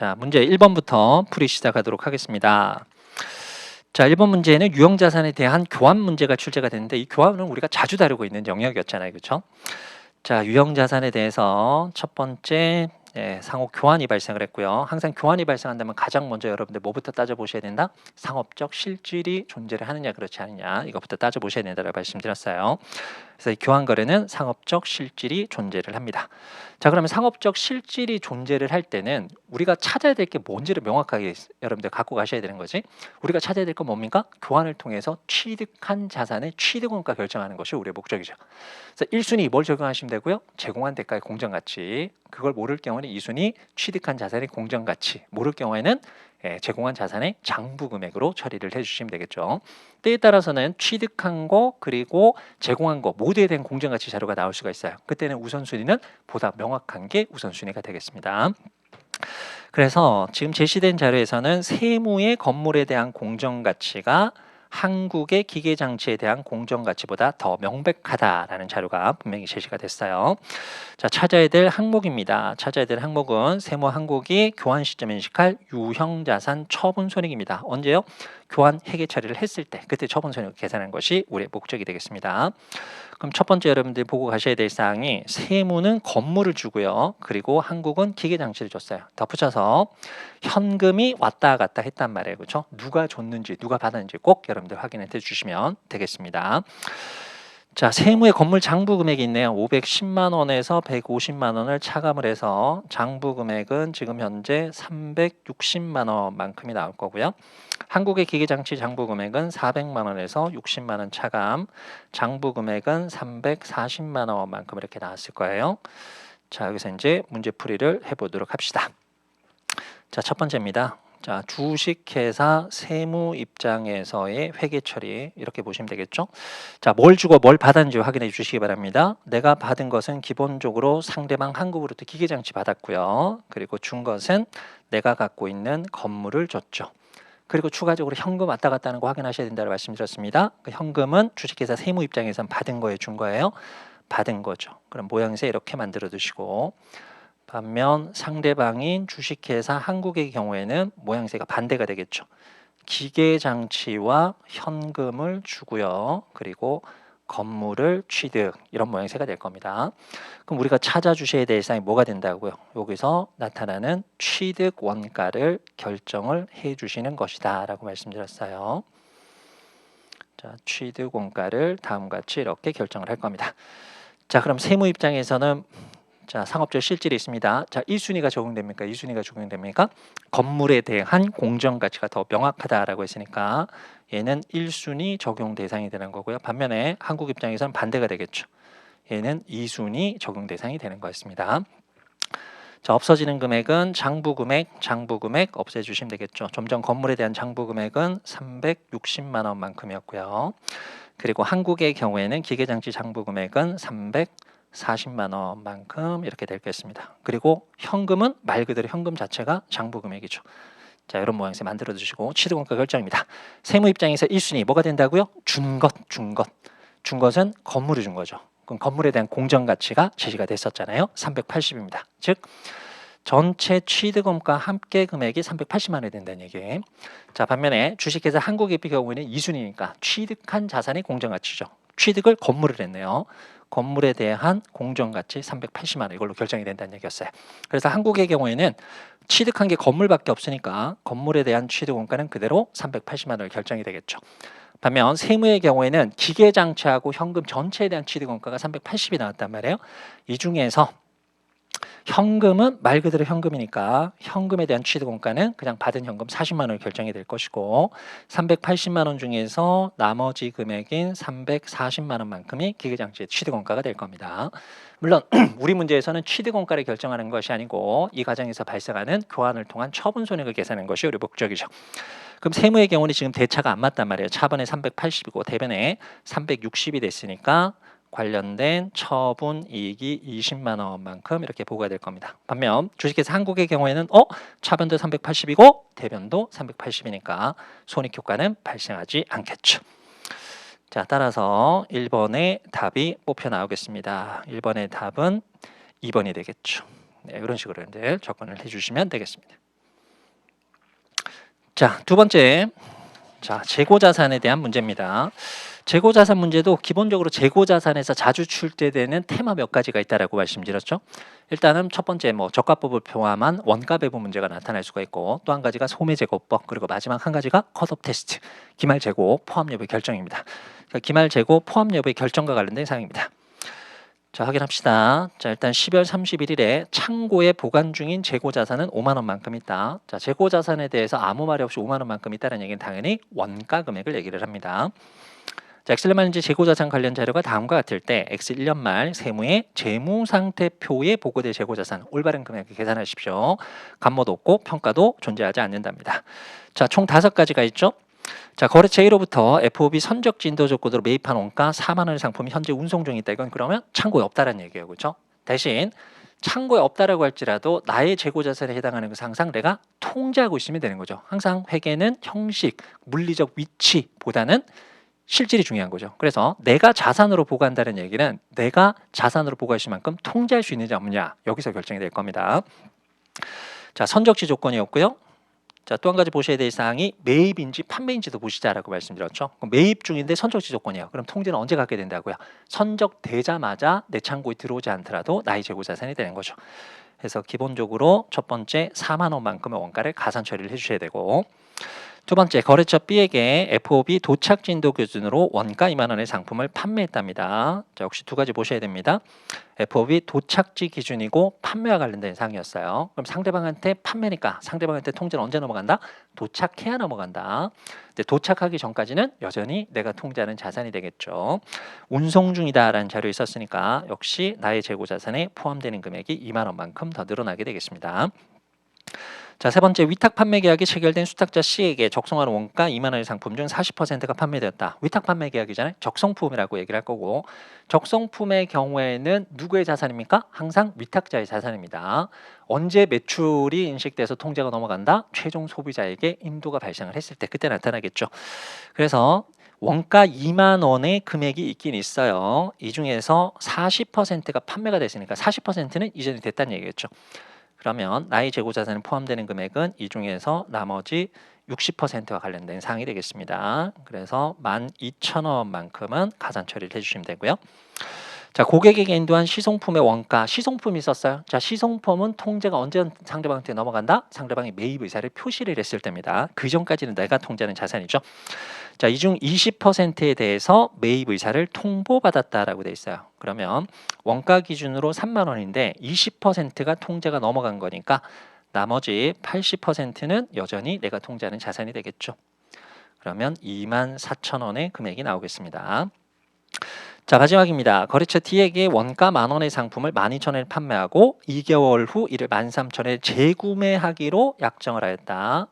자, 문제 1번부터 풀이 시작하도록 하겠습니다. 자, 1번 문제에는 유형자산에 대한 교환 문제가 출제가 됐는데 이 교환은 우리가 자주 다루고 있는 영역이었잖아요. 그렇죠? 자, 유형자산에 대해서 첫 번째 상호 교환이 발생을 했고요. 항상 교환이 발생한다면 가장 먼저 여러분들 뭐부터 따져보셔야 된다? 상업적 실질이 존재를 하느냐 그렇지 않느냐 이것부터 따져보셔야 된다고 말씀드렸어요. 그래서 이 교환 거래는 상업적 실질이 존재를 합니다. 자, 그러면 상업적 실질이 존재를 할 때는 우리가 찾아야 될 게 뭔지를 명확하게 여러분들 갖고 가셔야 되는 거지. 우리가 찾아야 될 건 뭡니까? 교환을 통해서 취득한 자산의 취득원가 결정하는 것이 우리의 목적이죠. 그래서 1순위 뭘 적용하시면 되고요. 제공한 대가의 공정가치. 그걸 모를 경우는 2순위 취득한 자산의 공정가치. 모를 경우에는 제공한 자산의 장부금액으로 처리를 해주시면 되겠죠. 때에 따라서는 취득한 거 그리고 제공한 거 모두에 대한 공정가치 자료가 나올 수가 있어요. 그때는 우선순위는 보다 명확한 게 우선순위가 되겠습니다. 그래서 지금 제시된 자료에서는 세무의 건물에 대한 공정가치가 한국의 기계장치에 대한 공정가치보다 더 명백하다라는 자료가 분명히 제시가 됐어요. 자, 찾아야 될 항목입니다. 찾아야 될 항목은 세무 항목이 교환 시점에 인식할 유형자산 처분손익입니다. 언제요? 교환 회계 처리를 했을 때 그때 처분손익을 계산하는 것이 우리의 목적이 되겠습니다. 그럼 첫 번째 여러분들이 보고 가셔야 될 사항이 세무는 건물을 주고요. 그리고 한국은 기계장치를 줬어요. 덧붙여서 현금이 왔다 갔다 했단 말이에요. 그렇죠? 누가 줬는지 누가 받았는지 꼭 여러분들 확인해 주시면 되겠습니다. 자, 세무의 건물 장부 금액이 있네요. 510만 원에서 150만 원을 차감을 해서 장부 금액은 지금 현재 360만 원만큼이 나올 거고요. 한국의 기계장치 장부 금액은 400만 원에서 60만 원 차감, 장부 금액은 340만 원만큼 이렇게 나왔을 거예요. 자, 여기서 이제 문제풀이를 해보도록 합시다. 자, 첫 번째입니다. 자, 주식회사 세무 입장에서의 회계 처리 이렇게 보시면 되겠죠. 자, 뭘 주고 뭘 받았는지 확인해 주시기 바랍니다. 내가 받은 것은 기본적으로 상대방 한국으로부터 기계장치 받았고요. 그리고 준 것은 내가 갖고 있는 건물을 줬죠. 그리고 추가적으로 현금 왔다 갔다 하는 거 확인하셔야 된다고 말씀드렸습니다. 그 현금은 주식회사 세무 입장에선 받은 거에 준 거예요. 받은 거죠. 그럼 모양새 이렇게 만들어 두시고 반면 상대방인 주식회사 한국의 경우에는 모양새가 반대가 되겠죠. 기계장치와 현금을 주고요. 그리고 건물을 취득 이런 모양새가 될 겁니다. 그럼 우리가 찾아주셔야 될 사항이 뭐가 된다고요? 여기서 나타나는 취득 원가를 결정을 해주시는 것이다 라고 말씀드렸어요. 자, 취득 원가를 다음과 같이 이렇게 결정을 할 겁니다. 자, 그럼 세무 입장에서는 자, 상업적 실질이 있습니다. 자, 1순위가 적용됩니까? 2순위가 적용됩니까? 건물에 대한 공정가치가 더 명확하다라고 했으니까 얘는 1순위 적용 대상이 되는 거고요. 반면에 한국 입장에서는 반대가 되겠죠. 얘는 2순위 적용 대상이 되는 거였습니다. 자, 없어지는 금액은 장부금액 없애주시면 되겠죠. 좀 전 건물에 대한 장부금액은 360만 원만큼이었고요. 그리고 한국의 경우에는 기계장치 장부금액은 340만 원만큼 이렇게 되겠습니다. 그리고 현금은 말 그대로 현금 자체가 장부금액이죠. 자, 이런 모양새 만들어 주시고 취득원가 결정입니다. 세무 입장에서 1순위 뭐가 된다고요? 준 것은 건물을 준 거죠. 그럼 건물에 대한 공정가치가 제시가 됐었잖아요. 380입니다. 즉 전체 취득원가 합계 금액이 380만 원이 된다는 얘기예요. 자, 반면에 주식회사 한국의 경우에는 2순위니까 취득한 자산의 공정가치죠. 취득을 건물을 했네요. 건물에 대한 공정가치 380만 원 이걸로 결정이 된다는 얘기였어요. 그래서 한국의 경우에는 취득한 게 건물밖에 없으니까 건물에 대한 취득원가는 그대로 380만 원을 결정이 되겠죠. 반면 세무의 경우에는 기계장치하고 현금 전체에 대한 취득원가가 380이 나왔단 말이에요. 이 중에서 현금은 말 그대로 현금이니까 현금에 대한 취득원가는 그냥 받은 현금 40만 원을 결정이 될 것이고 380만 원 중에서 나머지 금액인 340만 원만큼이 기계장치의 취득원가가 될 겁니다. 물론 우리 문제에서는 취득원가를 결정하는 것이 아니고 이 과정에서 발생하는 교환을 통한 처분손익을 계산하는 것이 우리 목적이죠. 그럼 세무의 경우는 지금 대차가 안 맞단 말이에요. 차번에 380이고 대변에 360이 됐으니까 관련된 처분 이익이 20만 원만큼 이렇게 보고가 될 겁니다. 반면 주식회사 한국의 경우에는 차변도 380이고 대변도 380이니까 손익효과는 발생하지 않겠죠. 자, 따라서 1번의 답이 뽑혀 나오겠습니다. 1번의 답은 2번이 되겠죠. 네, 이런 식으로 이제 접근을 해주시면 되겠습니다. 자, 두 번째. 자, 재고자산에 대한 문제입니다. 재고자산 문제도 기본적으로 재고자산에서 자주 출제되는 테마 몇 가지가 있다라고 말씀드렸죠. 일단은 첫 번째 저가법을 포함한 원가 배분 문제가 나타날 수가 있고, 또 한 가지가 소매제고법, 그리고 마지막 한 가지가 컷오프 테스트, 기말재고 포함 여부의 결정입니다. 그러니까 기말재고 포함 여부의 결정과 관련된 사항입니다. 자, 확인합시다. 자, 일단 12월 31일에 창고에 보관 중인 재고자산은 5만 원만큼 있다. 자, 재고자산에 대해서 아무 말이 없이 5만 원만큼 있다는 얘기는 당연히 원가 금액을 얘기를 합니다. 자, 엑셀 말인지 재고자산 관련 자료가 다음과 같을 때 엑셀 1년 말 세무의 재무상태표에 보고될 재고자산 올바른 금액을 계산하십시오. 감모도 없고 평가도 존재하지 않는답니다. 자, 총 5가지가 있죠. 자, 거래처 A로부터 FOB 선적지 인도 조건으로 매입한 원가 4만 원의 상품이 현재 운송 중에 있다. 이건 그러면 창고에 없다라는 얘기예요. 그렇죠? 대신 창고에 없다라고 할지라도 나의 재고자산에 해당하는 것은 항상 내가 통제하고 있으면 되는 거죠. 항상 회계는 형식, 물리적 위치보다는 실질이 중요한 거죠. 그래서 내가 자산으로 보고한다는 얘기는 내가 자산으로 보고할 만큼 통제할 수 있느냐 없느냐, 여기서 결정이 될 겁니다. 자, 선적지 조건이었고요. 자, 또 한 가지 보셔야 될 사항이 매입인지 판매인지도 보시자라고 말씀드렸죠. 그럼 매입 중인데 선적지 조건이에요. 그럼 통지는 언제 갖게 된다고요? 선적되자마자 내 창고에 들어오지 않더라도 나의 재고자산이 되는 거죠. 그래서 기본적으로 첫 번째 4만 원만큼의 원가를 가산 처리를 해주셔야 되고, 두 번째, 거래처 B에게 FOB 도착 진도 기준으로 원가 2만 원의 상품을 판매했답니다. 자, 역시 두 가지 보셔야 됩니다. FOB 도착지 기준이고 판매와 관련된 사항이었어요. 그럼 상대방한테 판매니까 상대방한테 통제는 언제 넘어간다? 도착해야 넘어간다. 근데 도착하기 전까지는 여전히 내가 통제하는 자산이 되겠죠. 운송 중이다라는 자료 있었으니까 역시 나의 재고자산에 포함되는 금액이 2만 원만큼 더 늘어나게 되겠습니다. 자, 세 번째, 위탁 판매 계약이 체결된 수탁자 C에게 적성하는 원가 2만 원의 상품 중 40%가 판매되었다. 위탁 판매 계약이잖아요. 적성품이라고 얘기를 할 거고, 적성품의 경우에는 누구의 자산입니까? 항상 위탁자의 자산입니다. 언제 매출이 인식돼서 통제가 넘어간다? 최종 소비자에게 인도가 발생을 했을 때, 그때 나타나겠죠. 그래서 원가 2만 원의 금액이 있긴 있어요. 이 중에서 40%가 판매가 됐으니까 40%는 이전이 됐다는 얘기겠죠. 그러면 나의 재고자산에 포함되는 금액은 이 중에서 나머지 60%와 관련된 사항이 되겠습니다. 그래서 12,000원만큼은 가산 처리를 해주시면 되고요. 자, 고객에게 인도한 시송품의 원가, 시송품이 있었어요. 자, 시송품은 통제가 언제 상대방한테 넘어간다? 상대방이 매입 의사를 표시를 했을 때입니다. 그 전까지는 내가 통제하는 자산이죠. 자, 이 중 20%에 대해서 매입 의사를 통보받았다라고 돼 있어요. 그러면 원가 기준으로 3만 원인데 20%가 통제가 넘어간 거니까 나머지 80%는 여전히 내가 통제하는 자산이 되겠죠. 그러면 24,000원의 금액이 나오겠습니다. 자, 마지막입니다. 거래처 D에게 원가 10,000원의 상품을 12,000원에 판매하고 2개월 후 이를 13,000원에 재구매하기로 약정을 하였다.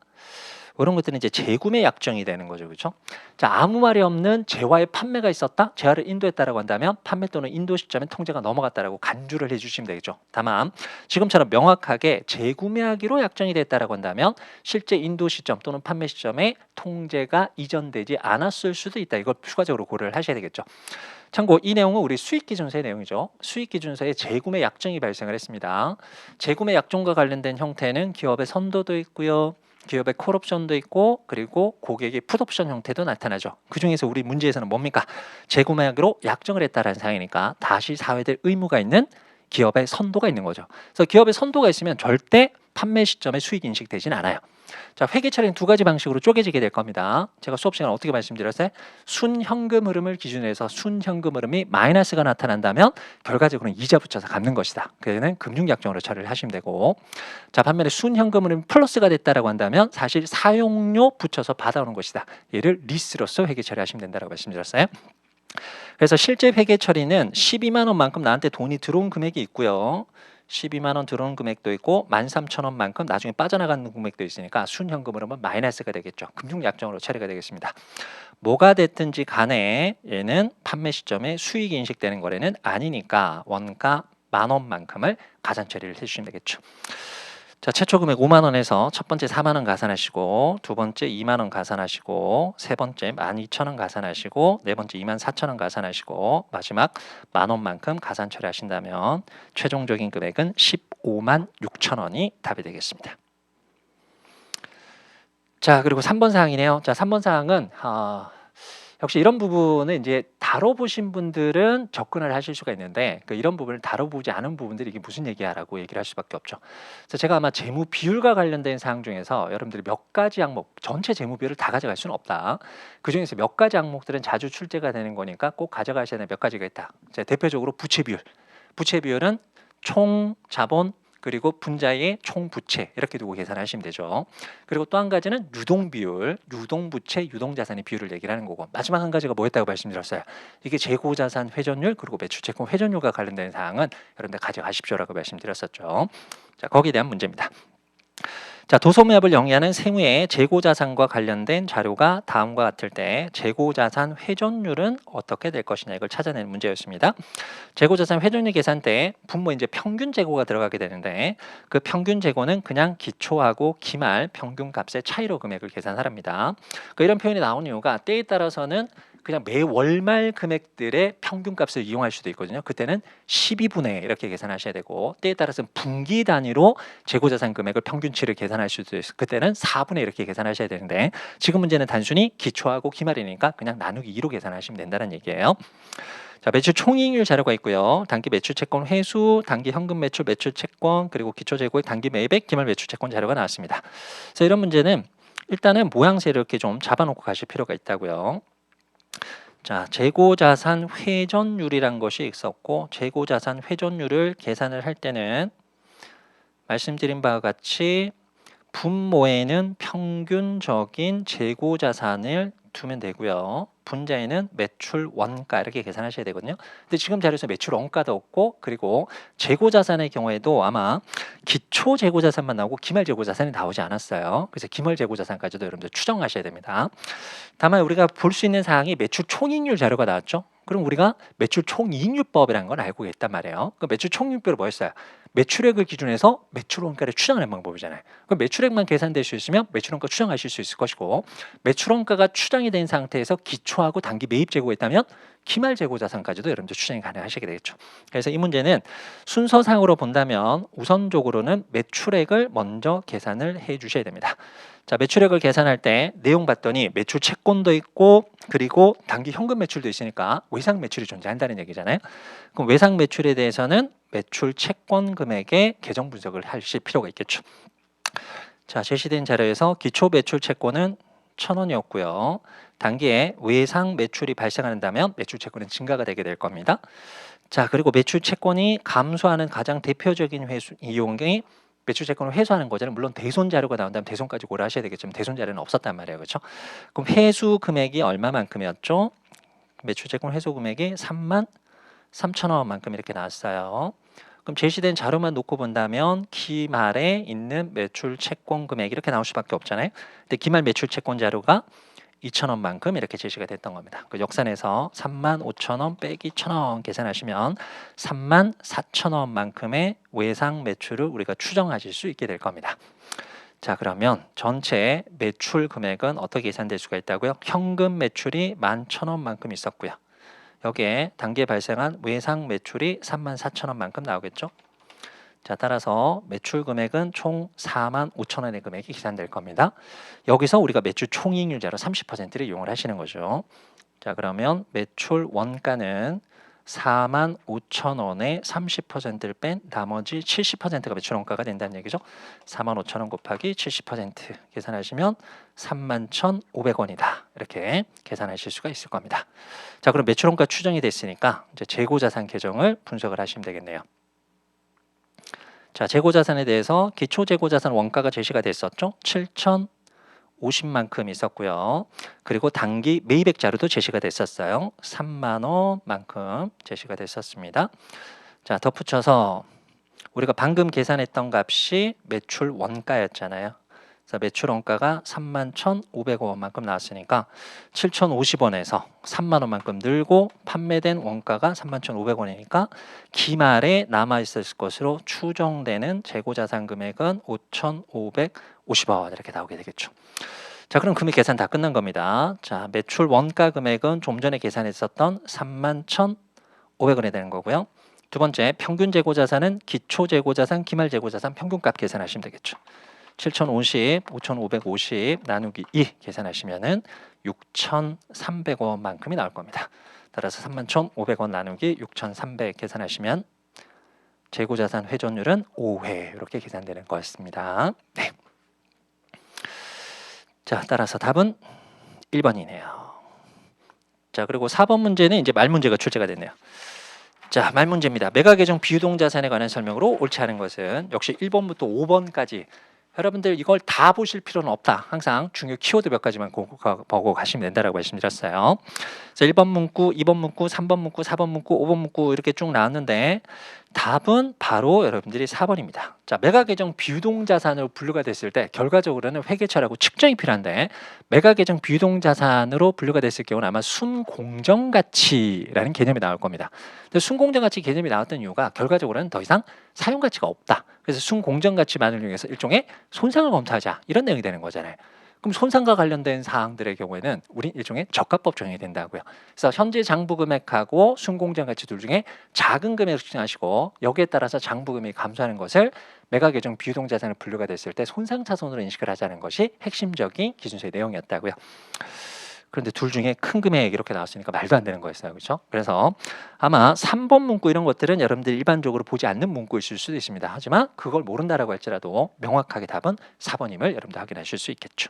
이런 것들은 이제 재구매 약정이 되는 거죠. 그렇죠? 자, 아무 말이 없는 재화의 판매가 있었다. 재화를 인도했다라고 한다면 판매 또는 인도 시점에 통제가 넘어갔다라고 간주를 해 주시면 되겠죠. 다만 지금처럼 명확하게 재구매하기로 약정이 됐다라고 한다면 실제 인도 시점 또는 판매 시점에 통제가 이전되지 않았을 수도 있다. 이걸 추가적으로 고려를 하셔야 되겠죠. 참고 이 내용은 우리 수익기준서의 내용이죠. 수익기준서에 재구매 약정이 발생을 했습니다. 재구매 약정과 관련된 형태는 기업의 선도도 있고요. 기업의 콜옵션도 있고, 그리고 고객의 풋옵션 형태도 나타나죠. 그 중에서 우리 문제에서는 뭡니까? 재구매하기로 약정을 했다라는 사항이니까 다시 사회될 의무가 있는 기업의 선도가 있는 거죠. 그래서 기업의 선도가 있으면 절대 판매 시점에 수익 인식되진 않아요. 자, 회계 처리는 두 가지 방식으로 쪼개지게 될 겁니다. 제가 수업 시간에 어떻게 말씀드렸어요? 순현금 흐름을 기준으로 해서 순현금 흐름이 마이너스가 나타난다면 결과적으로는 이자 붙여서 갚는 것이다. 그는 금융약정으로 처리를 하시면 되고, 자, 반면에 순현금 흐름이 플러스가 됐다라고 한다면 사실 사용료 붙여서 받아오는 것이다. 얘를 리스로서 회계 처리하시면 된다고 말씀드렸어요. 그래서 실제 회계 처리는 12만 원만큼 나한테 돈이 들어온 금액이 있고요. 12만 원 들어온 금액도 있고 13,000원만큼 나중에 빠져나가는 금액도 있으니까 순현금으로 하면 마이너스가 되겠죠. 금융약정으로 처리가 되겠습니다. 뭐가 됐든지 간에 얘는 판매 시점에 수익이 인식되는 거래는 아니니까 원가 10,000원만큼을 가산 처리를 해주시면 되겠죠. 자, 최초 금액 5만 원에서 첫 번째 4만 원 가산하시고, 두 번째 2만 원 가산하시고, 세 번째 12,000원 가산하시고, 네 번째 24,000원 가산하시고, 마지막 10,000원만큼 가산 처리하신다면 최종적인 금액은 156,000원이 답이 되겠습니다. 자, 그리고 3번 사항이네요. 자, 3번 사항은 역시 이런 부분은 이제 다뤄보신 분들은 접근을 하실 수가 있는데 이런 부분을 다뤄보지 않은 분들이 이게 무슨 얘기야라고 얘기를 할 수밖에 없죠. 그래서 제가 아마 재무 비율과 관련된 사항 중에서 여러분들이 몇 가지 항목, 전체 재무 비율을 다 가져갈 수는 없다. 그 중에서 몇 가지 항목들은 자주 출제가 되는 거니까 꼭 가져가셔야 되는 몇 가지가 있다. 자, 대표적으로 부채 비율. 부채 비율은 총 자본 그리고 분자의 총 부채 이렇게 두고 계산하시면 되죠. 그리고 또 한 가지는 유동 비율, 유동 부채, 유동 자산의 비율을 얘기를 하는 거고, 마지막 한 가지가 뭐였다고 말씀드렸어요. 이게 재고 자산 회전율 그리고 매출 채권 회전율과 관련된 사항은 여러분들 가져가십시오라고 말씀드렸었죠. 자, 거기에 대한 문제입니다. 자, 도소매합을 영위하는 세무의 재고자산과 관련된 자료가 다음과 같을 때 재고자산 회전율은 어떻게 될 것이냐, 이걸 찾아내는 문제였습니다. 재고자산 회전율 계산 때 분모 이제 평균 재고가 들어가게 되는데 그 평균 재고는 그냥 기초하고 기말 평균 값의 차이로 금액을 계산하랍니다. 이런 표현이 나온 이유가 때에 따라서는 그냥 매 월말 금액들의 평균값을 이용할 수도 있거든요. 그때는 12분의 이렇게 계산하셔야 되고, 때에 따라서는 분기 단위로 재고자산 금액을 평균치를 계산할 수도 있어요. 그때는 4분의 이렇게 계산하셔야 되는데, 지금 문제는 단순히 기초하고 기말이니까 그냥 나누기 2로 계산하시면 된다는 얘기예요. 자, 매출 총이익률 자료가 있고요. 단기 매출 채권 회수, 단기 현금 매출, 매출 채권, 그리고 기초 재고의 단기 매입액, 기말 매출 채권 자료가 나왔습니다. 그래서 이런 문제는 일단은 모양새를 이렇게 좀 잡아놓고 가실 필요가 있다고요. 자, 재고자산 회전율이란 것이 있었고, 재고자산 회전율을 계산을 할 때는 말씀드린 바와 같이 분모에는 평균적인 재고자산을 두면 되고요. 분자에는 매출 원가 이렇게 계산하셔야 되거든요. 근데 지금 자료에서 매출 원가도 없고, 그리고 재고자산의 경우에도 아마 기초 재고자산만 나오고 기말 재고자산이 나오지 않았어요. 그래서 기말 재고자산까지도 여러분들 추정하셔야 됩니다. 다만 우리가 볼 수 있는 사항이 매출 총이익률 자료가 나왔죠. 그럼 우리가 매출 총이익률법이라는 걸 알고 있단 말이에요. 그 매출 총이익률은 뭐였어요? 매출액을 기준해서 매출 원가를 추정하는 방법이잖아요. 그럼 매출액만 계산될 수 있으면 매출 원가 추정하실 수 있을 것이고, 매출 원가가 추정이 된 상태에서 기초하고 단기 매입 재고가 있다면 기말 재고 자산까지도 여러분들 추정이 가능하시게 되겠죠. 그래서 이 문제는 순서상으로 본다면 우선적으로는 매출액을 먼저 계산을 해 주셔야 됩니다. 자, 매출액을 계산할 때 내용 봤더니 매출 채권도 있고 그리고 단기 현금 매출도 있으니까 외상 매출이 존재한다는 얘기잖아요. 그럼 외상 매출에 대해서는 매출 채권 금액의 계정 분석을 하실 필요가 있겠죠. 자, 제시된 자료에서 기초 매출 채권은 1,000원이었고요. 단기에 외상 매출이 발생한다면 매출 채권은 증가가 되게 될 겁니다. 자, 그리고 매출 채권이 감소하는 가장 대표적인 이용이 매출 채권을 회수하는 거잖아요. 물론 대손 자료가 나온다면 대손까지 고려하셔야 되겠지만 대손 자료는 없었단 말이에요. 그렇죠? 그럼 회수 금액이 얼마만큼이었죠? 매출 채권 회수 금액이 33,000원만큼 이렇게 나왔어요. 그럼 제시된 자료만 놓고 본다면 기말에 있는 매출 채권 금액 이렇게 나올 수밖에 없잖아요. 근데 기말 매출 채권 자료가 2,000원만큼 이렇게 제시가 됐던 겁니다. 그 역산에서 35,000원 빼기 1,000원 계산하시면 34,000원만큼의 외상 매출을 우리가 추정하실 수 있게 될 겁니다. 자, 그러면 전체 매출 금액은 어떻게 계산될 수가 있다고요? 현금 매출이 11,000원만큼 있었고요. 여기에 단기에 발생한 외상 매출이 34,000원만큼 나오겠죠. 자, 따라서 매출 금액은 총 45,000원의 금액이 계산될 겁니다. 여기서 우리가 매출 총이익률 자료 30%를 이용을 하시는 거죠. 자, 그러면 매출 원가는 45,000원에 30%를 뺀 나머지 70%가 매출 원가가 된다는 얘기죠. 45,000원 곱하기 70% 계산하시면 31,500원이다. 이렇게 계산하실 수가 있을 겁니다. 자, 그럼 매출 원가 추정이 됐으니까 이제 재고자산 계정을 분석을 하시면 되겠네요. 자, 재고자산에 대해서 기초 재고자산 원가가 제시가 됐었죠. 7,050만큼 있었고요. 그리고 단기 매입액 자료도 제시가 됐었어요. 3만 원만큼 제시가 됐었습니다. 자, 덧붙여서 우리가 방금 계산했던 값이 매출 원가였잖아요. 그래서 매출 원가가 31,500원만큼 나왔으니까 7,050원에서 3만 원만큼 늘고 판매된 원가가 31,500원이니까 기말에 남아 있을 것으로 추정되는 재고자산 금액은 5,550원 이렇게 나오게 되겠죠. 자, 그럼 금액 계산 다 끝난 겁니다. 자, 매출 원가 금액은 좀 전에 계산했었던 31,500원이 되는 거고요. 두 번째, 평균 재고자산은 기초 재고자산, 기말 재고자산 평균값 계산하시면 되겠죠. 7050, 5550 나누기 2 계산하시면은 6,300원만큼이 나올 겁니다. 따라서 31,500원 나누기 6,300 계산하시면 재고자산 회전율은 5회 이렇게 계산되는 거였습니다. 네. 자, 따라서 답은 1번이네요. 자, 그리고 4번 문제는 이제 말 문제가 출제가 됐네요. 자, 말 문제입니다. 매각예정 비유동자산에 관한 설명으로 옳지 않은 것은 역시 1번부터 5번까지 여러분들 이걸 다 보실 필요는 없다. 항상 중요 키워드 몇 가지만 보고 가시면 된다라고 말씀드렸어요. 그래서 1번 문구, 2번 문구, 3번 문구, 4번 문구, 5번 문구 이렇게 쭉 나왔는데 답은 바로 여러분들이 4번입니다. 자, 매각예정 비유동자산으로 분류가 됐을 때 결과적으로는 회계처라고 측정이 필요한데 매각예정 비유동자산으로 분류가 됐을 경우는 아마 순공정가치라는 개념이 나올 겁니다. 근데 순공정가치 개념이 나왔던 이유가 결과적으로는 더 이상 사용가치가 없다. 그래서 순공정가치만을 이용해서 일종의 손상을 검토하자 이런 내용이 되는 거잖아요. 그럼 손상과 관련된 사항들의 경우에는 우린 일종의 저가법 적용이 된다고요. 그래서 현재 장부금액하고 순공정가치 둘 중에 작은 금액을 측정하시고 여기에 따라서 장부금액이 감소하는 것을 매각예정 비유동자산을 분류가 됐을 때 손상차손으로 인식을 하자는 것이 핵심적인 기준서의 내용이었다고요. 그런데 둘 중에 큰 금액 이렇게 나왔으니까 말도 안 되는 거였어요. 그렇죠? 그래서 아마 3번 문구 이런 것들은 여러분들이 일반적으로 보지 않는 문구일 수도 있습니다. 하지만 그걸 모른다라고 할지라도 명확하게 답은 4번임을 여러분들 확인하실 수 있겠죠.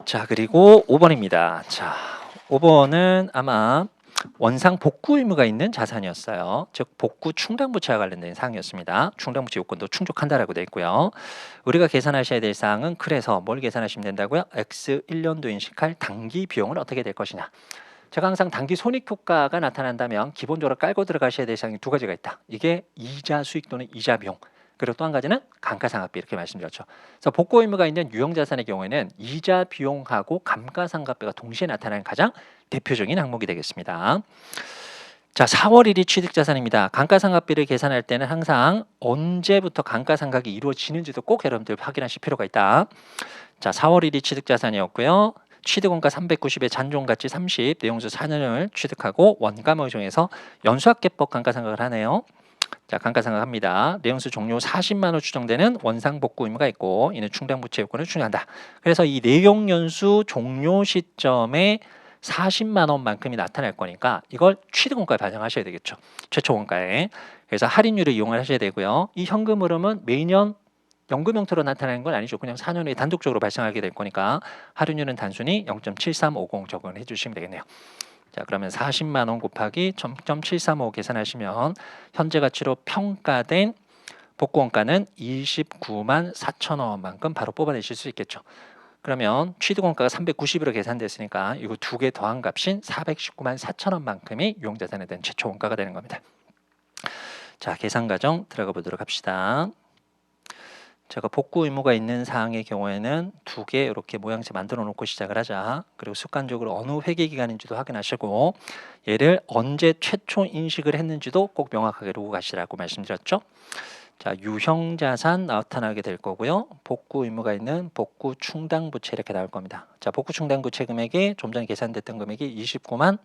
자, 그리고 5번입니다. 자, 5번은 아마 원상 복구 의무가 있는 자산이었어요. 즉 복구 충당부채와 관련된 사항이었습니다. 충당부채 요건도 충족한다라고 되어 있고요. 우리가 계산하셔야 될 사항은 그래서 뭘 계산하시면 된다고요? X 1년도 인식할 당기 비용은 어떻게 될 것이냐. 제가 항상 단기 손익효과가 나타난다면 기본적으로 깔고 들어가셔야 될 사항이 두 가지가 있다. 이게 이자 수익 또는 이자 비용. 그리고 또 한 가지는 감가상각비 이렇게 말씀드렸죠. 그래서 복구 의무가 있는 유형자산의 경우에는 이자 비용하고 감가상각비가 동시에 나타나는 가장 대표적인 항목이 되겠습니다. 자, 4월 1일 취득자산입니다. 감가상각비를 계산할 때는 항상 언제부터 감가상각이 이루어지는지도 꼭 여러분들 확인하실 필요가 있다. 자, 4월 1일 취득자산이었고요. 취득원가 390에 잔존가치 30, 내용수 4년을 취득하고 원가를 정해서 연수학계법 감가상각을 하네요. 자, 감가상각합니다. 내용수 종료 40만 원 추정되는 원상 복구 의무가 있고 이는 충당부채 요건을 충족한다. 그래서 이 내용연수 종료 시점에 40만 원만큼이 나타날 거니까 이걸 취득원가에 반영하셔야 되겠죠. 최초 원가에. 그래서 할인율을 이용을 하셔야 되고요. 이 현금 흐름은 매년 연금 형태로 나타나는 건 아니죠. 그냥 4년 후에 단독적으로 발생하게 될 거니까 할인율은 단순히 0.7350 적용을 해주시면 되겠네요. 자, 그러면 40만 원 곱하기 0.735 계산하시면 현재 가치로 평가된 복구원가는 29만 4천 원만큼 바로 뽑아내실 수 있겠죠. 그러면 취득원가가 390으로 계산됐으니까 이거 두 개 더한 값인 419만 4천 원만큼이 유형자산에 대한 최초 원가가 되는 겁니다. 자, 계산 과정 들어가 보도록 합시다. 제가 복구 의무가 있는 사항의 경우에는 두 개 이렇게 모양새 만들어 놓고 시작을 하자. 그리고 습관적으로 어느 회계 기간인지도 확인하시고 얘를 언제 최초 인식을 했는지도 꼭 명확하게 로그 가시라고 말씀드렸죠. 자, 유형자산 나타나게 될 거고요. 복구 의무가 있는 복구 충당부채 이렇게 나올 겁니다. 자, 복구 충당부채 금액이 좀 전에 계산됐던 금액이 29만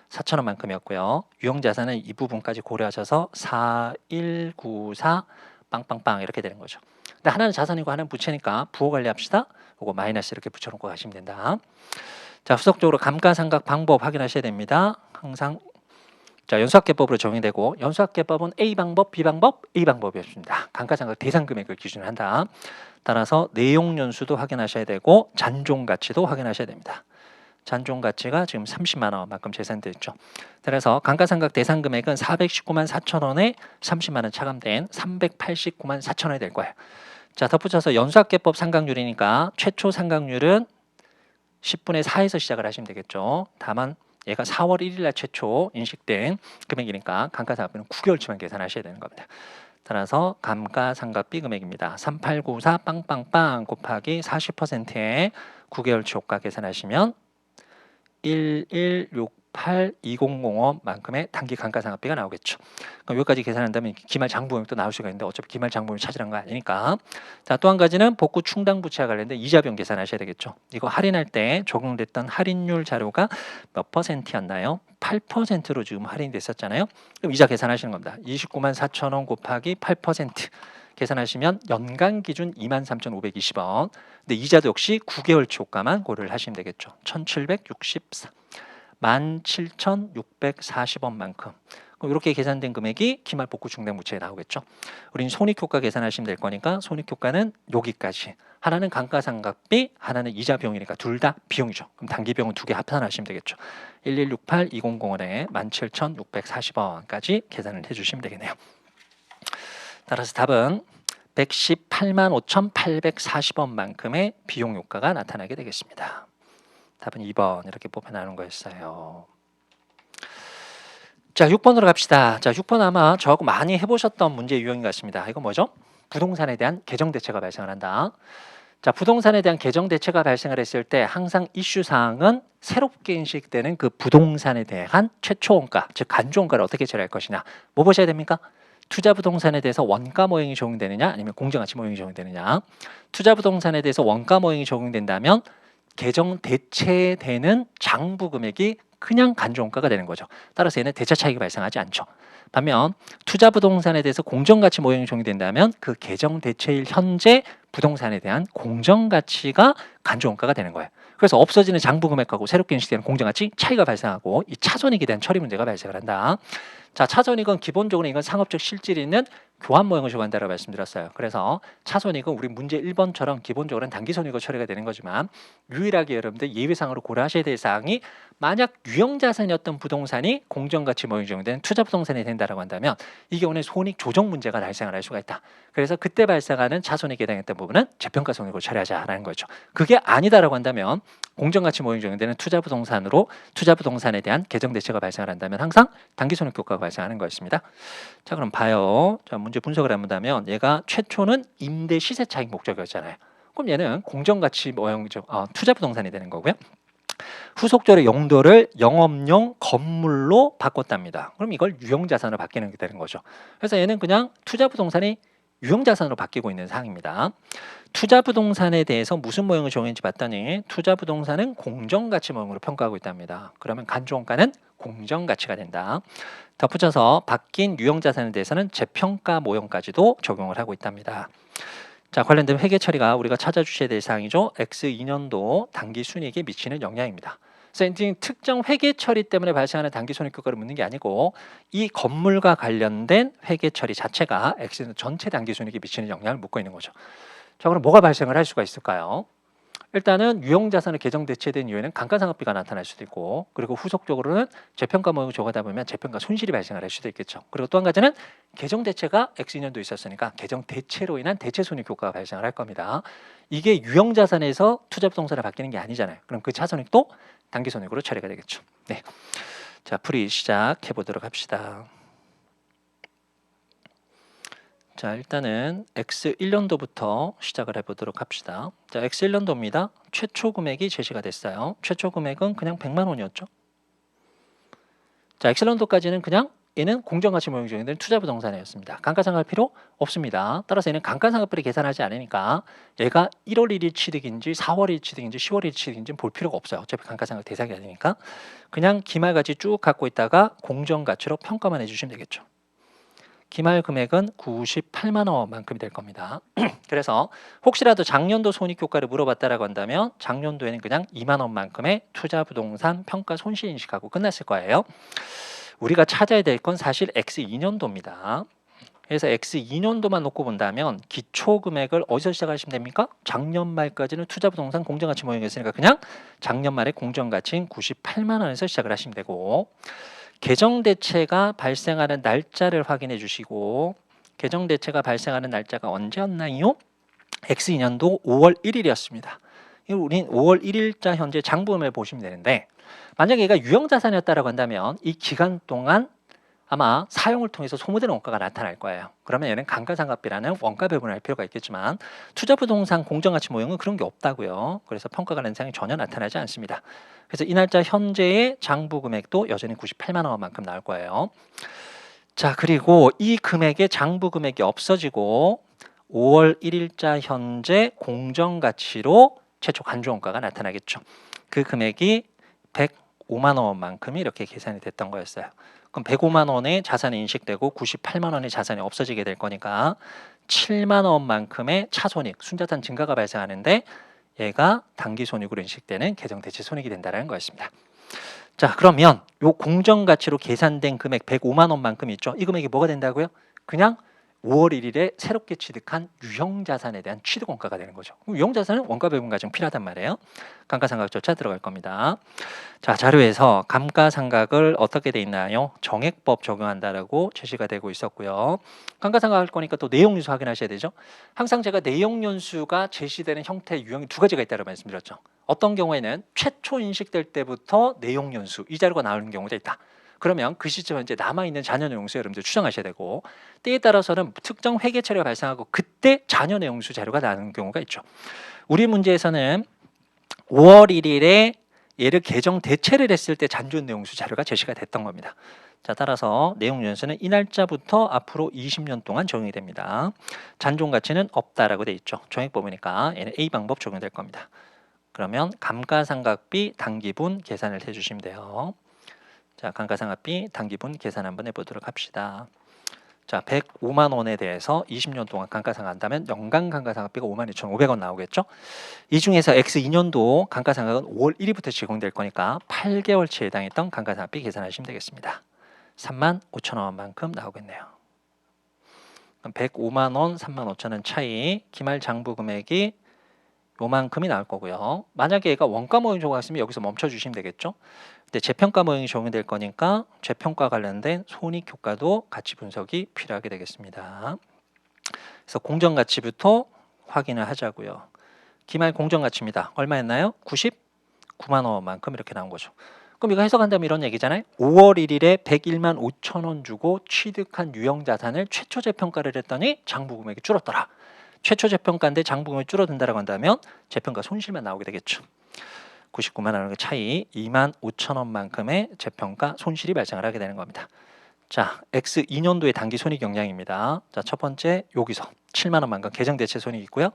4천 원만큼이었고요. 유형자산은 이 부분까지 고려하셔서 4194 빵빵빵 이렇게 되는 거죠. 근데 하나는 자산이고 하나는 부채니까 부호 관리합시다. 요거 마이너스 이렇게 붙여놓고 가시면 된다. 자, 후속적으로 감가상각 방법 확인하셔야 됩니다. 항상 자, 연수학계법으로 적용되고 연수학계법은 A 방법, B 방법, A 방법이었습니다. 감가상각 대상 금액을 기준으로 한다. 따라서 내용 연수도 확인하셔야 되고 잔존가치도 확인하셔야 됩니다. 잔존가치가 지금 30만 원만큼 재산되어 있죠. 그래서 감가상각 대상 금액은 419만 4천 원에 30만 원 차감된 389만 4천 원이 될 거예요. 자, 덧붙여서 연수학계법 상각률이니까 최초 상각률은 10분의 4에서 시작을 하시면 되겠죠. 다만 얘가 4월 1일 날 최초 인식된 금액이니까 감가상각비는 9개월치만 계산하셔야 되는 겁니다. 따라서 감가상각비 금액입니다. 3894 빵빵빵 곱하기 40%의 9개월치 효과 계산하시면 1168200원만큼의 단기 감가상각비가 나오겠죠. 그럼 여기까지 계산한다면 기말 장부금액도 나올 수가 있는데 어차피 기말 장부금을 찾으란 거 아니니까. 자, 또 한 가지는 복구 충당부채와 관련된 이자 비용 계산하셔야 되겠죠. 이거 할인할 때 적용됐던 할인율 자료가 몇 %였나요? 28%로 지금 할인됐었잖아요. 그럼 이자 계산하시는 겁니다. 29만 4천 원 곱하기 8% 계산하시면 연간 기준 23,520원. 근데 이자도 역시 9개월치 효과만 고려를 하시면 되겠죠. 1,764. 17,640원만큼. 그럼 이렇게 계산된 금액이 기말 복구 충당 부채에 나오겠죠. 우린 손익효과 계산하시면 될 거니까 손익효과는 여기까지. 하나는 감가상각비, 하나는 이자 비용이니까 둘 다 비용이죠. 그럼 단기비용은 두 개 합산하시면 되겠죠. 1168200원에 17,640원까지 계산을 해주시면 되겠네요. 따라서 답은 118만 5,840원만큼의 비용 효과가 나타나게 되겠습니다. 답은 2번 이렇게 뽑혀나오는 거였어요. 자, 6번으로 갑시다. 자, 6번 아마 저하고 많이 해보셨던 문제 유형인 것 같습니다. 이거 뭐죠? 부동산에 대한 개정대체가 발생을 한다. 자, 부동산에 대한 개정대체가 발생을 했을 때 항상 이슈사항은 새롭게 인식되는 그 부동산에 대한 최초 원가, 즉 간주원가를 어떻게 처리할 것이냐. 뭐 보셔야 됩니까? 투자부동산에 대해서 원가 모형이 적용되느냐 아니면 공정가치 모형이 적용되느냐. 투자부동산에 대해서 원가 모형이 적용된다면 개정 대체되는 장부 금액이 그냥 간주원가가 되는 거죠. 따라서 얘는 대차 차익이 발생하지 않죠. 반면 투자부동산에 대해서 공정가치 모형이 적용된다면 그 개정 대체일 현재 부동산에 대한 공정가치가 간주원가가 되는 거예요. 그래서 없어지는 장부 금액하고 새롭게 인식되는 공정가치 차이가 발생하고 이 차손익에 대한 처리 문제가 발생을 한다. 자, 차손익은 기본적으로 이건 상업적 실질이 있는 교환 모형을 적용한다고 말씀드렸어요. 그래서 차손익은 우리 문제 1번처럼 기본적으로는 단기손익으로 처리가 되는 거지만 유일하게 여러분들 예외상으로 고려하셔야 될 사항이 만약 유형자산이었던 부동산이 공정가치 모형이 적용된 투자부동산이 된다고 한다면 이 경우는 손익 조정 문제가 발생을 할 수가 있다. 그래서 그때 발생하는 차손익에 해당했던 부분은 재평가 손익으로 처리하자라는 거죠. 그게 아니다라고 한다면 공정가치 모형이 적용되는 투자부동산에 대한 개정대체가 발생을 한다면 항상 단기손익 효과가 발생하는 거였습니다. 자, 그럼 봐요. 자, 문제 분석을 한다면 얘가 최초는 임대 시세 차익 목적이었잖아요. 그럼 얘는 공정가치 모형이죠. 투자부동산이 되는 거고요. 후속적으로 용도를 영업용 건물로 바꿨답니다. 그럼 이걸 유형자산으로 바뀌는 게 되는 거죠. 그래서 얘는 그냥 투자부동산이 유형자산으로 바뀌고 있는 사항입니다. 투자부동산에 대해서 무슨 모형을 적용했는지 봤더니 투자부동산은 공정가치 모형으로 평가하고 있답니다. 그러면 간주원가는 공정가치가 된다. 덧붙여서 바뀐 유형자산에 대해서는 재평가 모형까지도 적용을 하고 있답니다. 자, 관련된 회계 처리가 우리가 찾아주셔야 될 사항이죠. X2년도 단기 순이익에 미치는 영향입니다. 그래서 특정 회계 처리 때문에 발생하는 단기 손익 효과를 묻는 게 아니고 이 건물과 관련된 회계 처리 자체가 X는 전체 단기 손익에 미치는 영향을 묻고 있는 거죠. 자, 그럼 뭐가 발생을 할 수가 있을까요? 일단은 유형자산의 개정 대체된 이후에는 감가상각비가 나타날 수도 있고, 그리고 후속적으로는 재평가 모형을 적용하다 보면 재평가 손실이 발생을 할 수도 있겠죠. 그리고 또 한 가지는 개정 대체가 X년도 있었으니까 개정 대체로 인한 대체 손익 효과가 발생을 할 겁니다. 이게 유형자산에서 투자부동산으로 바뀌는 게 아니잖아요. 그럼 그 차손익도 단기손익으로 처리가 되겠죠. 네. 자, 풀이 시작해 보도록 합시다. 자, 일단은 X1년도부터 시작을 해보도록 합시다. 자, X1년도입니다. 최초 금액이 제시가 됐어요. 최초 금액은 그냥 100만 원이었죠. 자, X1년도까지는 그냥 얘는 공정가치 모형 적용된 투자부동산이었습니다. 감가상각할 필요 없습니다. 따라서 얘는 감가상각비를 계산하지 않으니까 얘가 1월 1일 취득인지 4월 1일 취득인지 10월 1일 취득인지 볼 필요가 없어요. 어차피 감가상각 대상이 아니니까. 그냥 기말가치 쭉 갖고 있다가 공정가치로 평가만 해주시면 되겠죠. 기말 금액은 98만 원만큼이 될 겁니다. 그래서 혹시라도 작년도 손익효과를 물어봤다라고 한다면 작년도에는 그냥 2만 원만큼의 투자부동산 평가 손실 인식하고 끝났을 거예요. 우리가 찾아야 될 건 사실 X2년도입니다. 그래서 X2년도만 놓고 본다면 기초 금액을 어디서 시작하시면 됩니까? 작년 말까지는 투자부동산 공정가치 모형이었으니까 그냥 작년 말에 공정가치인 98만 원에서 시작을 하시면 되고, 개정대체가 발생하는 날짜를 확인해 주시고, 개정대체가 발생하는 날짜가 언제였나요? X2년도 5월 1일이었습니다. 우린 5월 1일자 현재 장부금을 보시면 되는데, 만약에 얘가 유형자산이었다고 한다면 이 기간 동안 아마 사용을 통해서 소모되는 원가가 나타날 거예요. 그러면 얘는 감가상각비라는 원가 배분을 할 필요가 있겠지만 투자부동산 공정가치 모형은 그런 게 없다고요. 그래서 평가가 현상이 전혀 나타나지 않습니다. 그래서 이 날짜 현재의 장부 금액도 여전히 98만 원만큼 나올 거예요. 자, 그리고 이 금액의 장부 금액이 없어지고 5월 1일자 현재 공정가치로 최초 간주원가가 나타나겠죠. 그 금액이 105만 원만큼이 이렇게 계산이 됐던 거였어요. 그럼 105만 원의 자산이 인식되고 98만 원의 자산이 없어지게 될 거니까 7만 원만큼의 차손익, 순자산 증가가 발생하는데 얘가 당기손익으로 인식되는 계정대체손익이 된다는 거였습니다. 자, 그러면 요 공정가치로 계산된 금액 105만 원만큼 있죠. 이 금액이 뭐가 된다고요? 그냥 5월 1일에 새롭게 취득한 유형자산에 대한 취득원가가 되는 거죠. 유형자산은 원가 배분 과정 필요하단 말이에요. 감가상각조차 들어갈 겁니다. 자, 자료에서 감가상각을 어떻게 돼 있나요? 정액법 적용한다라고 제시가 되고 있었고요. 감가상각 할 거니까 또 내용연수 확인하셔야 되죠. 항상 제가 내용연수가 제시되는 형태의 유형이 두 가지가 있다고 말씀드렸죠. 어떤 경우에는 최초 인식될 때부터 내용연수 이 자료가 나오는 경우가 있다. 그러면 그 시점 현재 남아있는 잔여내용수 여러분들 추정하셔야 되고, 때에 따라서는 특정 회계 처리가 발생하고 그때 잔여내용수 자료가 나오는 경우가 있죠. 우리 문제에서는 5월 1일에 얘를 계정 대체를 했을 때 잔존내용수 자료가 제시가 됐던 겁니다. 자, 따라서 내용연수는 이 날짜부터 앞으로 20년 동안 적용이 됩니다. 잔존가치는 없다라고 돼 있죠. 정액법이니까 얘는 A 방법 적용될 겁니다. 그러면 감가상각비 당기분 계산을 해주시면 돼요. 자, 감가상각비 당기분 계산 한번 해보도록 합시다. 자, 105만 원에 대해서 20년 동안 감가상각 한다면 연간 감가상각비가 52,500원 나오겠죠. 이 중에서 X2년도 감가상각은 5월 1일부터 제공될 거니까 8개월치에 해당했던 감가상각비 계산하시면 되겠습니다. 35,000원만큼 나오겠네요. 그럼 105만 원, 35,000원 차이, 기말 장부 금액이 요만큼이 나올 거고요. 만약에 얘가 원가 모형 적용했으면 여기서 멈춰 주시면 되겠죠. 근데 재평가 모형이 적용될 거니까 재평가 관련된 손익 효과도 같이 분석이 필요하게 되겠습니다. 그래서 공정가치부터 확인을 하자고요. 기말 공정가치입니다. 얼마였나요? 99만 원만큼 이렇게 나온 거죠. 그럼 이거 해석한다면 이런 얘기잖아요. 5월 1일에 101만 5천 원 주고 취득한 유형자산을 최초 재평가를 했더니 장부 금액이 줄었더라. 최초 재평가인데 장부금이 줄어든다라고 한다면 재평가 손실만 나오게 되겠죠. 99만 원의 차이 2만 5천 원만큼의 재평가 손실이 발생을 하게 되는 겁니다. 자, X2년도의 단기 손익 영향입니다. 자, 첫 번째 여기서 7만 원만큼 계정대체 손익이 있고요.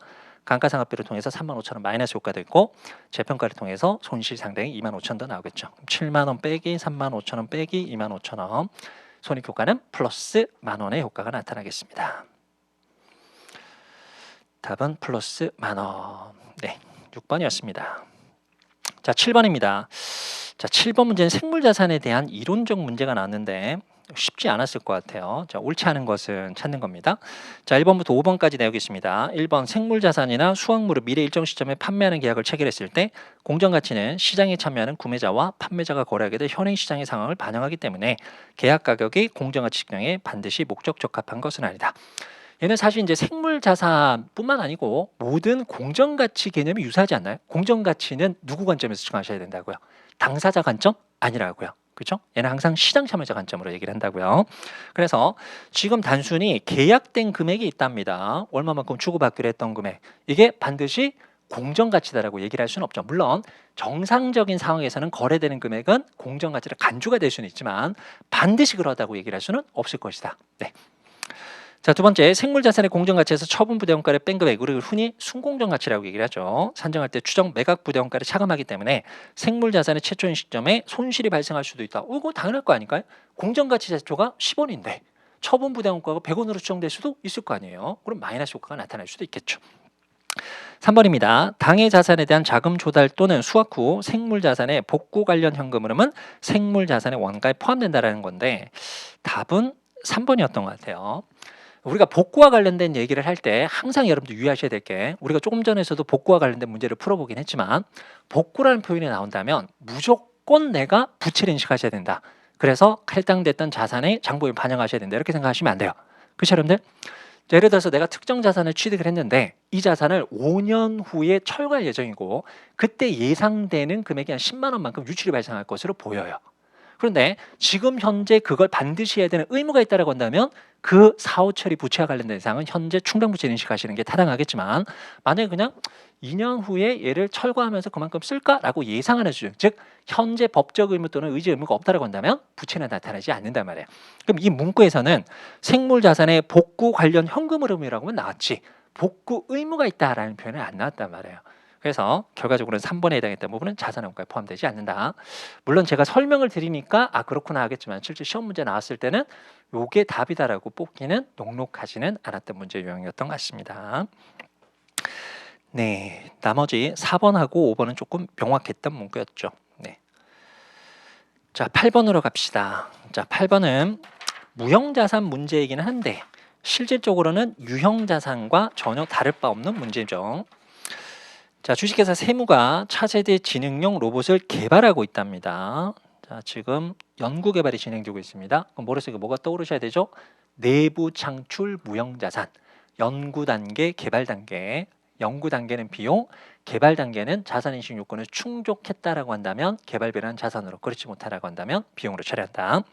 감가상각비를 통해서 3만 5천 원 마이너스 효과도 있고 재평가를 통해서 손실 상당히 2만 5천 원 더 나오겠죠. 7만 원 빼기 3만 5천 원 빼기 2만 5천 원 손익 효과는 플러스 만 원의 효과가 나타나겠습니다. 답은 플러스 만원. 네, 6번이었습니다. 자, 7번입니다. 자, 7번 문제는 생물자산에 대한 이론적 문제가 나왔는데 쉽지 않았을 것 같아요. 자, 옳지 않은 것은 찾는 겁니다. 자, 1번부터 5번까지 내용이 있습니다. 1번 생물자산이나 수확물을 미래 일정 시점에 판매하는 계약을 체결했을 때 공정가치는 시장에 참여하는 구매자와 판매자가 거래하게 될 현행 시장의 상황을 반영하기 때문에 계약 가격이 공정가치 측량에 반드시 목적 적합한 것은 아니다. 얘는 사실 이제 생물자산뿐만 아니고 모든 공정가치 개념이 유사하지 않나요? 공정가치는 누구 관점에서 측정하셔야 된다고요? 당사자 관점? 아니라고요. 그렇죠? 얘는 항상 시장 참여자 관점으로 얘기를 한다고요. 그래서 지금 단순히 계약된 금액이 있답니다. 얼마만큼 주고받기로 했던 금액. 이게 반드시 공정가치다라고 얘기를 할 수는 없죠. 물론 정상적인 상황에서는 거래되는 금액은 공정가치를 간주가 될 수는 있지만 반드시 그러다고 얘기를 할 수는 없을 것이다. 네. 자, 두 번째, 생물자산의 공정가치에서 처분부대원가를 뺀 금액, 우리가 흔히 순공정가치라고 얘기를 하죠. 산정할 때 추정 매각부대원가를 차감하기 때문에 생물자산의 최초인 시점에 손실이 발생할 수도 있다. 이거 당연할 거 아닐까요? 공정가치 제초가 10원인데 처분부대원가가 100원으로 추정될 수도 있을 거 아니에요. 그럼 마이너스 효과가 나타날 수도 있겠죠. 3번입니다. 당해 자산에 대한 자금 조달 또는 수확 후 생물자산의 복구 관련 현금 흐름은 생물자산의 원가에 포함된다는 건데 답은 3번이었던 것 같아요. 우리가 복구와 관련된 얘기를 할 때 항상 여러분들 유의하셔야 될 게, 우리가 조금 전에서도 복구와 관련된 문제를 풀어보긴 했지만 복구라는 표현이 나온다면 무조건 내가 부채를 인식하셔야 된다. 그래서 할당됐던 자산의 장부에 반영하셔야 된다. 이렇게 생각하시면 안 돼요. 그렇죠, 여러분들? 예를 들어서 내가 특정 자산을 취득을 했는데 이 자산을 5년 후에 철거할 예정이고 그때 예상되는 금액이 한 10만 원만큼 유출이 발생할 것으로 보여요. 그런데 지금 현재 그걸 반드시 해야 되는 의무가 있다고 한다면 그 사후 처리 부채와 관련된 사항은 현재 충당부채 인식하시는 게 타당하겠지만, 만약에 그냥 2년 후에 얘를 철거하면서 그만큼 쓸까라고 예상하는 수준, 즉 현재 법적 의무 또는 의지 의무가 없다고 한다면 부채는 나타나지 않는단 말이에요. 그럼 이 문구에서는 생물자산의 복구 관련 현금 흐름이라고만 나왔지 복구 의무가 있다라는 표현은 안 나왔단 말이에요. 그래서 결과적으로는 3번에 해당했던 부분은 자산원가에 포함되지 않는다. 물론 제가 설명을 드리니까 그렇구나 하겠지만 실제 시험 문제 나왔을 때는 요게 답이다라고 뽑기는 녹록하지는 않았던 문제 유형이었던 것 같습니다. 네, 나머지 4번하고 5번은 조금 명확했던 문구였죠. 네. 자, 8번으로 갑시다. 자, 8번은 무형자산 문제이기는 한데 실질적으로는 유형자산과 전혀 다를 바 없는 문제죠. 자, 주식회사 세무가 차세대 지능용 로봇을 개발하고 있답니다. 자, 지금 연구 개발이 진행되고 있습니다. 그럼 머릿속에 뭐가 떠오르셔야 되죠? 내부 창출 무형자산, 연구 단계, 개발 단계. 연구 단계는 비용, 개발 단계는 자산인식 요건을 충족했다라고 한다면 개발비라는 자산으로, 그렇지 못하라고 한다면 비용으로 처리한다.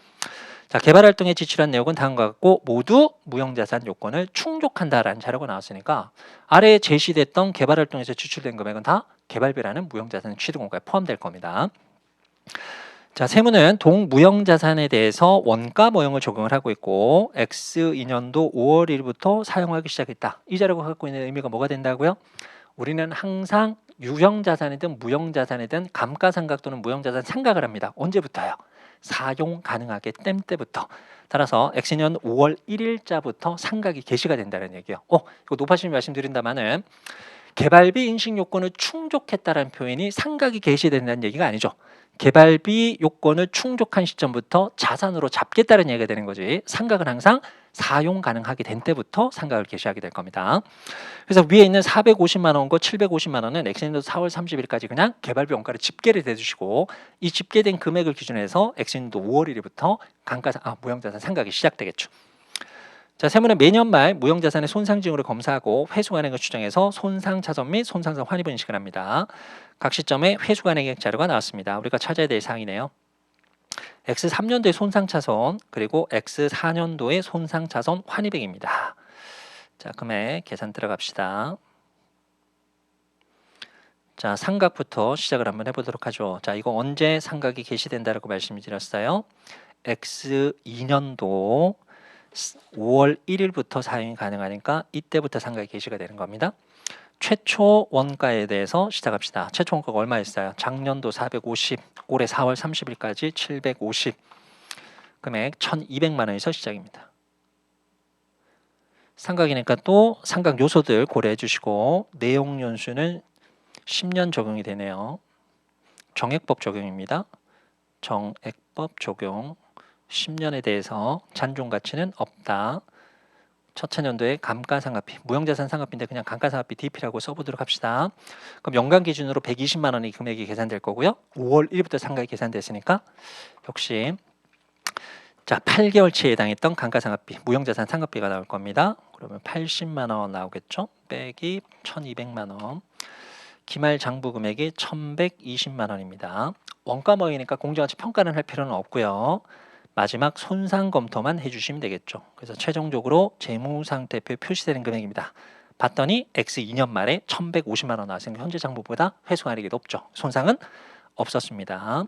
자, 개발 활동에 지출한 내역은 다음과 같고 모두 무형자산 요건을 충족한다라는 자료가 나왔으니까 아래에 제시됐던 개발 활동에서 지출된 금액은 다 개발비라는 무형자산 취득원가에 포함될 겁니다. 자, 세무는 동무형자산에 대해서 원가 모형을 적용을 하고 있고 X2년도 5월 1일부터 사용하기 시작했다. 이 자료가 갖고 있는 의미가 뭐가 된다고요? 우리는 항상 유형자산이든 무형자산이든 감가상각 또는 무형자산 상각을 합니다. 언제부터요? 사용 가능하게 땜 때부터. 따라서 X년 5월 1일자부터 상각이 개시가 된다는 얘기예요. 이거 높아심이 말씀드린다마는 개발비 인식 요건을 충족했다라는 표현이 상각이 개시된다는 얘기가 아니죠. 개발비 요건을 충족한 시점부터 자산으로 잡겠다는 얘기가 되는 거지. 상각은 항상 사용 가능하게 된 때부터 상각을 개시하게 될 겁니다. 그래서 위에 있는 450만 원과 750만 원은 엑스년도 4월 30일까지 그냥 개발비 원가를 집계를 해주시고 이 집계된 금액을 기준으로 해서 엑스년도 5월 1일부터 무형자산 상각이 시작되겠죠. 자, 세무는 매년 말 무형자산의 손상징후를 검사하고 회수관액을 추정해서 손상차손 및 손상성 환입을 인식을 합니다. 각 시점에 회수관액 자료가 나왔습니다. 우리가 찾아야 될 사항이네요. X3년도의 손상차손 그리고 X4년도의 손상차손 환입액입니다. 자, 금액 계산 들어갑시다. 자, 상각부터 시작을 한번 해보도록 하죠. 자, 이거 언제 상각이 개시된다라고 말씀드렸어요. X2년도 5월 1일부터 사용이 가능하니까 이때부터 상각이 개시가 되는 겁니다. 최초 원가에 대해서 시작합시다. 최초 원가가 얼마였어요? 작년도 450, 올해 4월 30일까지 750, 금액 1200만 원에서 시작입니다. 상각이니까 또 상각 요소들 고려해 주시고 내용 연수는 10년 적용이 되네요. 정액법 적용입니다. 정액법 적용 10년에 대해서 잔존 가치는 없다. 첫째 년도에 감가상각비, 무형자산 상각비인데 그냥 감가상각비 DP라고 써보도록 합시다. 그럼 연간 기준으로 120만 원의 금액이 계산될 거고요. 5월 1일부터 상각이 계산됐으니까 역시 자, 8개월치에 해당했던 감가상각비, 무형자산 상각비가 나올 겁니다. 그러면 80만 원 나오겠죠. 빼기 1200만 원. 기말 장부 금액이 1120만 원입니다. 원가 모이니까 공정가치 평가는 할 필요는 없고요. 마지막 손상 검토만 해주시면 되겠죠. 그래서 최종적으로 재무상태표에 표시되는 금액입니다. 봤더니 X2년 말에 1150만 원 나왔으니까 현재 장부보다 회수관액이 높죠. 손상은 없었습니다.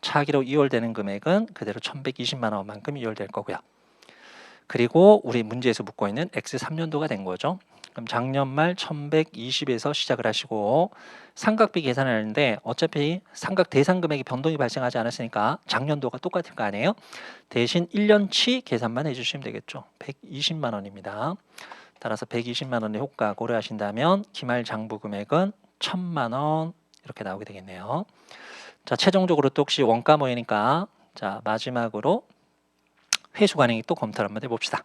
차기로 이월되는 금액은 그대로 1120만 원만큼 이월될 거고요. 그리고 우리 문제에서 묻고 있는 X3년도가 된 거죠. 그럼 작년 말 1120에서 시작을 하시고 상각비 계산을 하는데 어차피 상각 대상 금액이 변동이 발생하지 않았으니까 작년도가 똑같을 거 아니에요? 대신 1년치 계산만 해주시면 되겠죠. 120만 원입니다. 따라서 120만 원의 효과 고려하신다면 기말 장부 금액은 1000만 원 이렇게 나오게 되겠네요. 자, 최종적으로 또 혹시 원가 모이니까 자, 마지막으로 회수관액이 또 검토를 한번 해봅시다.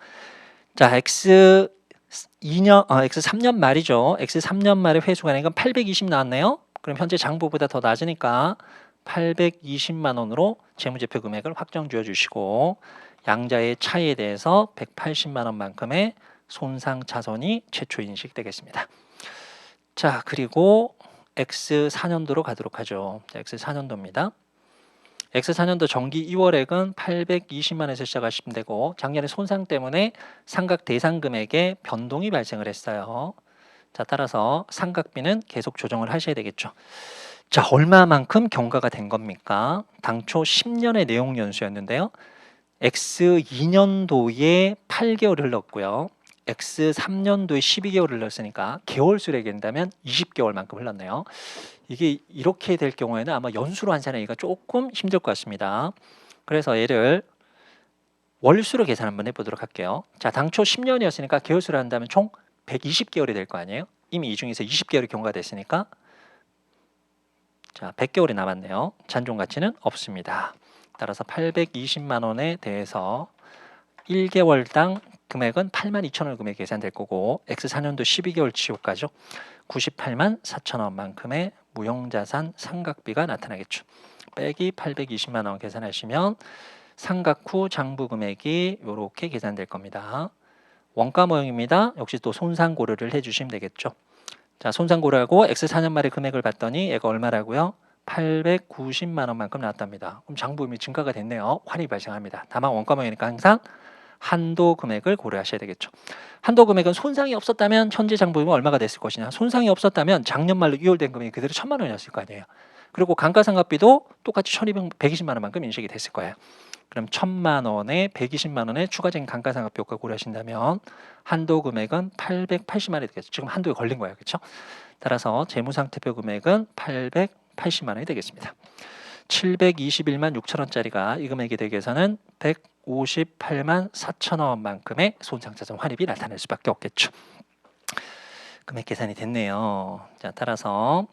자, X3년 말이죠. X3년 말의 회수관액은 820 나왔네요. 그럼 현재 장부보다 더 낮으니까 820만 원으로 재무제표 금액을 확정 지어주시고 양자의 차이에 대해서 180만 원만큼의 손상차손이 최초 인식되겠습니다. 자, 그리고 X4년도로 가도록 하죠. 자, X4년도입니다. X4년도 정기 2월액은 820만에서 시작하시면 되고 작년에 손상 때문에 상각 대상 금액에 변동이 발생을 했어요. 자, 따라서 상각비는 계속 조정을 하셔야 되겠죠. 자, 얼마만큼 경과가 된 겁니까? 당초 10년의 내용 연수였는데요. X2년도에 8개월 흘렀고요. X 3년도에 12개월을 흘렀으니까 개월수로 얘기한다면 20개월만큼 흘렀네요. 이게 이렇게 될 경우에는 아마 연수로 환산하기가 조금 힘들 것 같습니다. 그래서 얘를 월수로 계산 한번 해보도록 할게요. 자, 당초 10년이었으니까 개월수로 한다면 총 120개월이 될 거 아니에요. 이미 이 중에서 20개월이 경과됐으니까 자, 100개월이 남았네요. 잔존 가치는 없습니다. 따라서 820만 원에 대해서 1개월당 금액은 82,000원 금액이 계산될 거고 X 4년도 12개월 치고까지 98만 4천 원만큼의 무형자산 상각비가 나타나겠죠. 빼기 820만 원 계산하시면 상각 후 장부 금액이 이렇게 계산될 겁니다. 원가 모형입니다. 역시 또 손상 고려를 해주시면 되겠죠. 자, 손상 고려하고 X 4년 말의 금액을 봤더니 얘가 얼마라고요? 890만 원만큼 나왔답니다. 그럼 장부금이 증가가 됐네요. 환입이 발생합니다. 다만 원가 모형이니까 항상 한도 금액을 고려하셔야 되겠죠. 한도 금액은 손상이 없었다면 현재 장부금이 얼마가 됐을 것이냐. 손상이 없었다면 작년 말로 유월된 금액이 그대로 1,000만 원이었을 거 아니에요. 그리고 감가상각비도 똑같이 1,220만 원만큼 인식이 됐을 거예요. 그럼 1,000만 원에 120만 원의 추가적인 감가상각비 효과 고려하신다면 한도 금액은 880만 원이 되겠죠. 지금 한도에 걸린 거예요. 그렇죠? 따라서 재무상태표 금액은 880만 원이 되겠습니다. 721만 6천 원짜리가 이 금액이 되기 위해서는 158만 4천 원만큼의 손상차손 환입이 나타날 수밖에 없겠죠. 금액 계산이 됐네요. 자, 따라서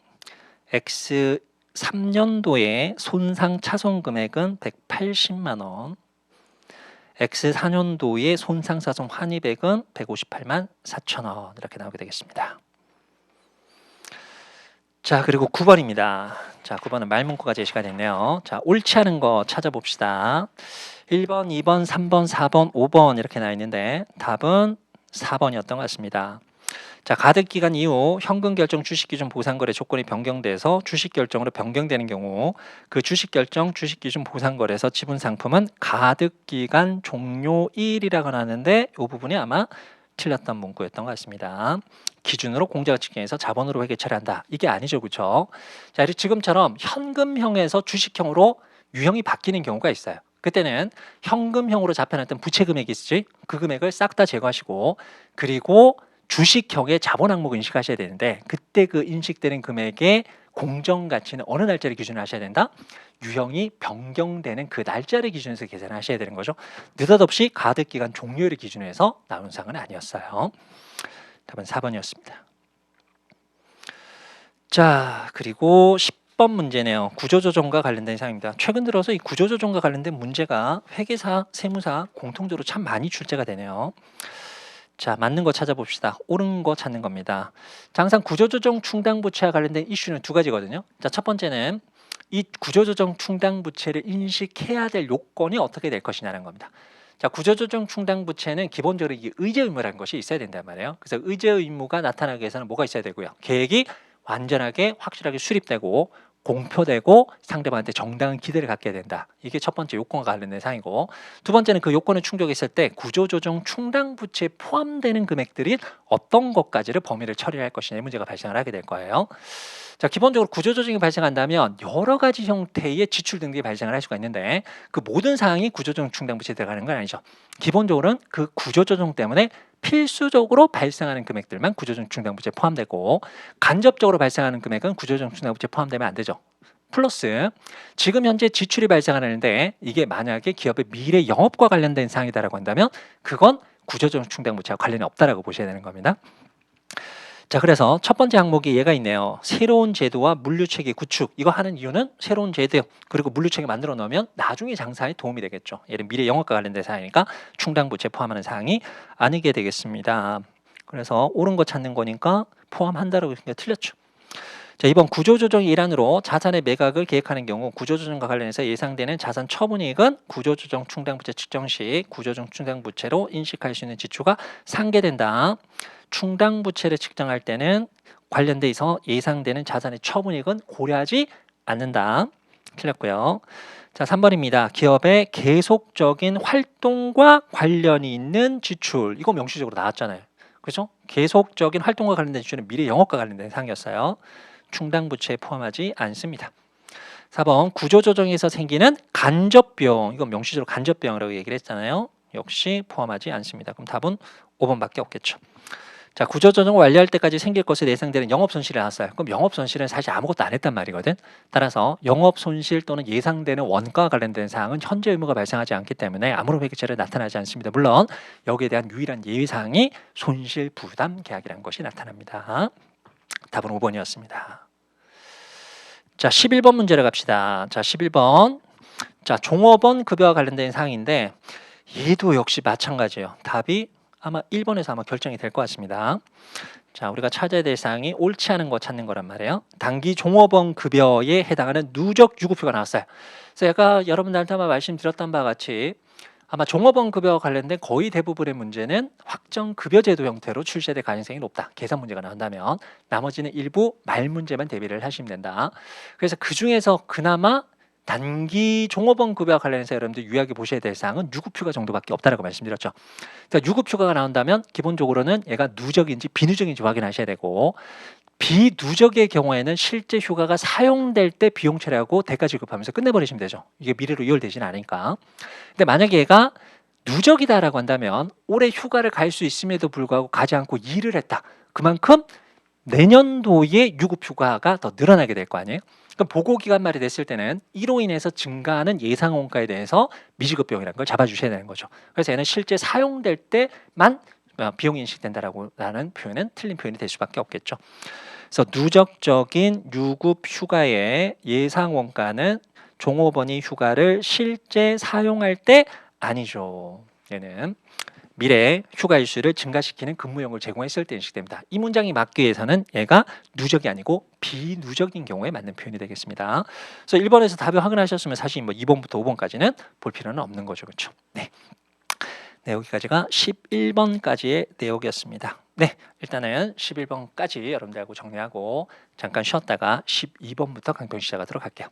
X 3년도의 손상차손 금액은 180만 원, X 4년도의 손상차손 환입액은 158만 4천 원 이렇게 나오게 되겠습니다. 자, 그리고 9번입니다. 자, 9번은 말문구가 제시가 됐네요. 자, 옳지 않은 거 찾아봅시다. 1번, 2번, 3번, 4번, 5번 이렇게 나와 있는데 답은 4번이었던 것 같습니다. 자, 가득기간 이후 현금결정 주식기준 보상거래 조건이 변경돼서 주식결정으로 변경되는 경우 그 주식결정 주식기준 보상거래에서 지분상품은 가득기간 종료일이라고 하는데 이 부분이 아마 틀렸던 문구였던 것 같습니다. 기준으로 공제가 측정해서 자본으로 회계 처리한다. 이게 아니죠. 그렇죠? 자, 지금처럼 현금형에서 주식형으로 유형이 바뀌는 경우가 있어요. 그때는 현금형으로 잡혀놨던 부채 금액이 있지. 그 금액을 싹 다 제거하시고 그리고 주식형의 자본 항목 인식하셔야 되는데 그때 그 인식되는 금액의 공정가치는 어느 날짜를 기준으로 하셔야 된다? 유형이 변경되는 그 날짜를 기준에서 계산하셔야 되는 거죠. 느닷없이 가득기간 종료일을 기준으로 해서 나온 사항은 아니었어요. 답은 4번이었습니다. 자, 그리고 10번 문제네요. 구조조정과 관련된 사항입니다. 최근 들어서 이 구조조정과 관련된 문제가 회계사, 세무사 공통적으로 참 많이 출제가 되네요. 자, 맞는 거 찾아봅시다. 옳은 거 찾는 겁니다. 자, 항상 구조조정 충당부채와 관련된 이슈는 두 가지거든요. 자, 첫 번째는 이 구조조정 충당부채를 인식해야 될 요건이 어떻게 될 것이냐는 겁니다. 자, 구조조정 충당부채는 기본적으로 이 의제 의무라는 것이 있어야 된단 말이에요. 그래서 의제 의무가 나타나기 위해서는 뭐가 있어야 되고요. 계획이 완전하게 확실하게 수립되고 공표되고 상대방한테 정당한 기대를 갖게 된다. 이게 첫 번째 요건과 관련된 사항이고, 두 번째는 그 요건을 충족했을 때 구조조정 충당부채에 포함되는 금액들이 어떤 것까지를 범위를 처리할 것이냐 이 문제가 발생을 하게 될 거예요. 자, 기본적으로 구조조정이 발생한다면 여러 가지 형태의 지출 등등이 발생을 할 수가 있는데 그 모든 사항이 구조조정 충당부채에 들어가는 건 아니죠. 기본적으로는 그 구조조정 때문에 필수적으로 발생하는 금액들만 구조조정 충당부채에 포함되고 간접적으로 발생하는 금액은 구조조정 충당부채에 포함되면 안 되죠. 플러스 지금 현재 지출이 발생하는데 이게 만약에 기업의 미래 영업과 관련된 사항이다라고 한다면 그건 구조조정 충당부채와 관련이 없다라고 보셔야 되는 겁니다. 자, 그래서 첫 번째 항목이 얘가 있네요. 새로운 제도와 물류체계 구축. 이거 하는 이유는 새로운 제도 그리고 물류체계 만들어 놓으면 나중에 장사에 도움이 되겠죠. 예를 미래 영업과 관련된 사항이니까 충당부채 포함하는 사항이 아니게 되겠습니다. 그래서 옳은 거 찾는 거니까 포함한다라고 했으니까 틀렸죠. 자, 이번 구조조정 일환으로 자산의 매각을 계획하는 경우 구조조정과 관련해서 예상되는 자산 처분이익은 구조조정 충당부채 측정 시 구조조정 충당부채로 인식할 수 있는 지출과 상계된다. 충당부채를 측정할 때는 관련돼 있어 예상되는 자산의 처분이익은 고려하지 않는다. 틀렸고요. 자, 3번입니다. 기업의 계속적인 활동과 관련이 있는 지출. 이거 명시적으로 나왔잖아요. 그렇죠? 계속적인 활동과 관련된 지출은 미래 영업과 관련된 사항이었어요. 충당부채에 포함하지 않습니다. 4번 구조조정에서 생기는 간접비용. 이건 명시적으로 간접비용이라고 얘기를 했잖아요. 역시 포함하지 않습니다. 그럼 답은 5번밖에 없겠죠. 자, 구조조정 완료할 때까지 생길 것으로 예상되는 영업손실이 나왔어요. 그럼 영업손실은 사실 아무것도 안 했단 말이거든. 따라서 영업손실 또는 예상되는 원가와 관련된 사항은 현재 의무가 발생하지 않기 때문에 아무런 회계처리에 나타나지 않습니다. 물론 여기에 대한 유일한 예외사항이 손실부담 계약이라는 것이 나타납니다. 답은 5번이었습니다. 자, 11번 문제로 갑시다. 자, 11번. 자, 종업원 급여와 관련된 사항인데 얘도 역시 마찬가지예요. 답이 아마 1번에서 아마 결정이 될 것 같습니다. 자, 우리가 찾아야 될 사항이 옳지 않은 거 찾는 거란 말이에요. 단기 종업원 급여에 해당하는 누적 유급휴가 나왔어요. 그래서 제가 여러분들한테 아마 말씀드렸던 바와 같이 아마 종업원 급여와 관련된 거의 대부분의 문제는 확정 급여제도 형태로 출제될 가능성이 높다. 계산 문제가 나온다면 나머지는 일부 말 문제만 대비를 하시면 된다. 그래서 그 중에서 그나마 단기 종업원 급여와 관련해서 여러분들 유의하게 보셔야 될 사항은 유급휴가 정도밖에 없다라고 말씀드렸죠. 그러니까 유급휴가가 나온다면 기본적으로는 얘가 누적인지 비누적인지 확인하셔야 되고, 비누적의 경우에는 실제 휴가가 사용될 때 비용 처리하고 대가 지급하면서 끝내버리시면 되죠. 이게 미래로 이월되지는 않으니까. 근데 만약에 얘가 누적이다라고 한다면 올해 휴가를 갈 수 있음에도 불구하고 가지 않고 일을 했다. 그만큼 내년도에 유급휴가가 더 늘어나게 될 거 아니에요. 그럼 보고기간 말이 됐을 때는 이로 인해서 증가하는 예상 원가에 대해서 미지급 비용이라는 걸 잡아주셔야 되는 거죠. 그래서 얘는 실제 사용될 때만 비용이 인식된다라고 하는 표현은 틀린 표현이 될 수밖에 없겠죠. 그래서 누적적인 유급 휴가의 예상 원가는 종업원이 휴가를 실제 사용할 때 아니죠. 얘는 미래 휴가 일수를 증가시키는 근무용을 제공했을 때 인식됩니다. 이 문장이 맞기 위해서는 얘가 누적이 아니고 비누적인 경우에 맞는 표현이 되겠습니다. 그래서 1번에서 답을 확인하셨으면 사실 뭐 2번부터 5번까지는 볼 필요는 없는 거죠. 그렇죠? 네. 네, 여기까지가 11번까지의 내용이었습니다. 네, 일단은 11번까지 여러분들하고 정리하고 잠깐 쉬었다가 12번부터 강평 시작하도록 할게요.